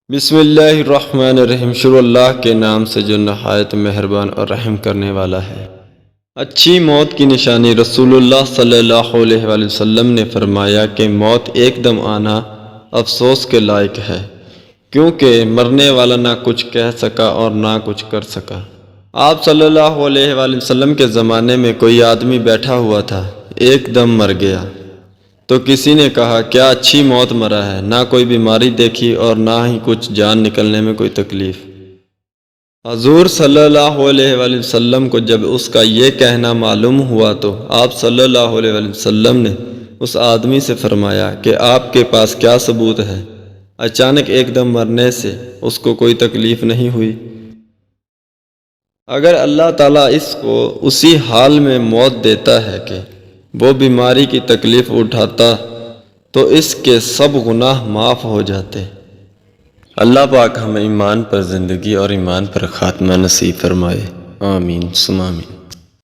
بسم اللہ الرحمن الرحیم۔ شروع اللہ کے نام سے جو نہایت مہربان اور رحم کرنے والا ہے۔ اچھی موت کی نشانی رسول اللہ صلی اللہ علیہ وآلہ وسلم نے فرمایا کہ موت ایک دم آنا افسوس کے لائق ہے، کیونکہ مرنے والا نہ کچھ کہہ سکا اور نہ کچھ کر سکا۔ آپ صلی اللہ علیہ وآلہ وسلم کے زمانے میں کوئی آدمی بیٹھا ہوا تھا، ایک دم مر گیا تو کسی نے کہا کیا اچھی موت مرا ہے، نہ کوئی بیماری دیکھی اور نہ ہی کچھ جان نکلنے میں کوئی تکلیف۔ حضور صلی اللہ علیہ وآلہ وسلم کو جب اس کا یہ کہنا معلوم ہوا تو آپ صلی اللہ علیہ وآلہ وسلم نے اس آدمی سے فرمایا کہ آپ کے پاس کیا ثبوت ہے؟ اچانک ایک دم مرنے سے اس کو کوئی تکلیف نہیں ہوئی؟ اگر اللہ تعالیٰ اس کو اسی حال میں موت دیتا ہے کہ وہ بیماری کی تکلیف اٹھاتا تو اس کے سب گناہ معاف ہو جاتے۔ اللہ پاک ہمیں ایمان پر زندگی اور ایمان پر خاتمہ نصیب فرمائے، آمین ثم آمین۔